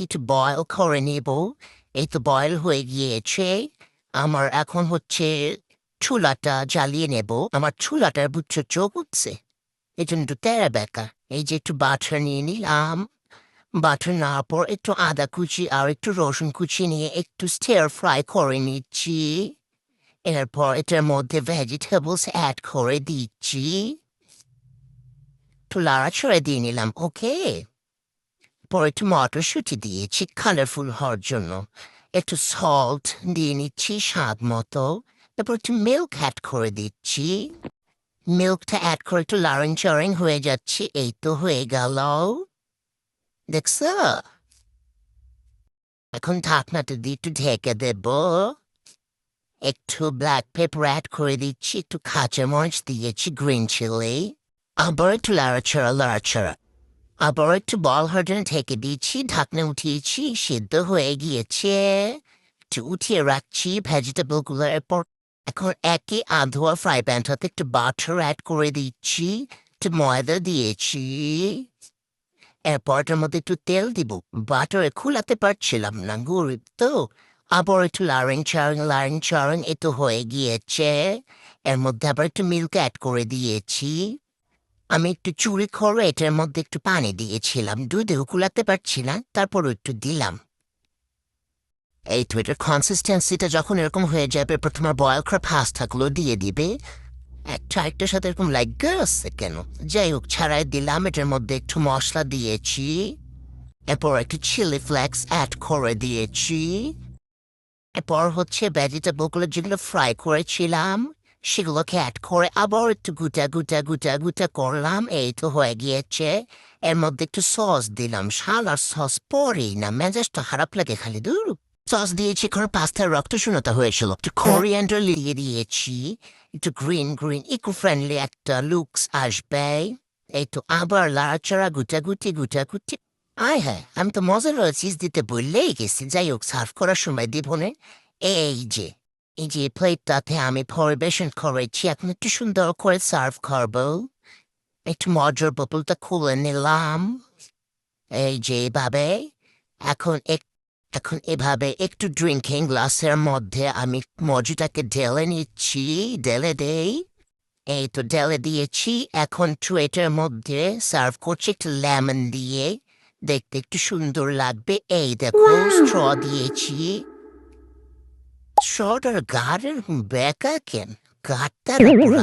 একটু বয়েল করে নেব। এই তো বয়েল হয়ে গিয়েছে। আমার এখন হচ্ছে চুলাটা জ্বালিয়ে নেব। আমার চুলাটার বুঝছো চোখ উঠছে, এই জন্য একটু তেরা বেঁকা। এই যে একটু বাটার নিয়ে নিলাম। বাটার নেওয়ার পর একটু আদা কুচি আর একটু রসুন কুচি নিয়ে একটু স্টির ফ্রাই করে নিচ্ছি। এরপর এটার মধ্যে ভেজিটেবলস অ্যাড করে দিচ্ছি। একটু লাড়াছড়া দিয়ে নিলাম, ওকে। পরে একটু মটরশুঁটি দিয়েছি কালারফুল হওয়ার জন্য। একটু সল্ট দিয়ে নিচ্ছি স্বাদ মতো। তারপর একটু মিল্ক অ্যাড করে দিচ্ছি। মিল্কটা অ্যাড করে একটু লাড়ন চাড়ন হয়ে যাচ্ছে। এই তো হয়ে গেল, দেখছো? এখন ঢাকনাটা দিয়ে একটু ঢেকে দেব। একটু ব্ল্যাক পেপার অ্যাড করে দিচ্ছি, একটু কাঁচামরিচ দিয়েছি, গ্রিন চিলি। আবার একটু লাড়াছাড়া। আবার একটু বল হওয়ার জন্য ঢেকে দিয়েছি, ঢাকনা উঠিয়েছি, সিদ্ধ হয়ে গিয়েছে। একটু উঠিয়ে রাখছি ভেজিটেবলগুলো। এরপর এখন একে আধোয়া ফ্রাই প্যানটাতে একটু বাটার অ্যাড করে দিচ্ছি, একটু ময়দা দিয়েছি। এরপর এটার মধ্যে একটু তেল দিব। বাটারে খুলাতে পারছিলাম না, গরিব তো। আবার একটু লারিং চারিং এ তো হয়ে গিয়েছে। এর মধ্যে আবার একটু মিল্ক অ্যাড করে দিয়েছি। আমি একটু চুরি করে এটার মধ্যে একটু পানি দিয়েছিলাম, দুধেও কুলাতে পারছি না, তারপরও একটু দিলাম। এই তো এটার কনসিস্টেন্সিটা যখন এরকম হয়ে যাবে, প্রথমে বয়েল করা পাস্তাগুলো দিয়ে দিবে। একটা একটার সাথে এরকম গেছে কেন? যাই হোক, ছাড়াই দিলাম। এটার মধ্যে একটু মশলা দিয়েছি। এরপর একটু চিলি ফ্লেক্স অ্যাড করে দিয়েছি। এরপর হচ্ছে ভেজিটেবলগুলো যেগুলো ফ্রাই করেছিলাম সেগুলোকে অ্যাড করে আবার একটু গুটা করলাম। এই তো হয়ে গিয়েছে। এর মধ্যে একটু সস দিলাম। শাল আর সস পরেই না, মেজাজটা খারাপ লাগে খালি, দূর। সস দিয়েছি কারণ পাস্তার রক্ত শূন্যতা হয়েছিল। একটু কোরিয়ান্ডার দিয়ে দিয়েছি। একটু গ্রিন গ্রিন ইকো ফ্রেন্ডলি একটা লুকস আসবে। এই তো আবার লাড়াচাড়া গুটাগুটি। আয় হ্যাঁ, আমি তো মজার চিজ দিতে বললেই গেছি। যাই হোক, সার্ভ করার সময় দিব নে। এই যে এই যে প্লেটটাতে আমি পরিবেশন করেছি, এখন একটু সুন্দর করে সার্ভ করবো। একটু মজার বোতলটা খুলে নিলাম। এই যে এভাবে। এখন এখন এভাবে একটু ড্রিঙ্কিং গ্লাসের মধ্যে আমি মজুটাকে ঢেলে নিচ্ছি। ঢেলে দেই। এই তো ঢেলে দিয়েছি। এখন ট্রেটার মধ্যে সার্ভ করছি একটু লেমন দিয়ে। দেখতে একটু সুন্দর লাগবে। এই দেখো, স্ট্র দিয়েছি। স্ট্রটার গাঢ় বেঁকা কেন? গাঢ়টা না পুরা।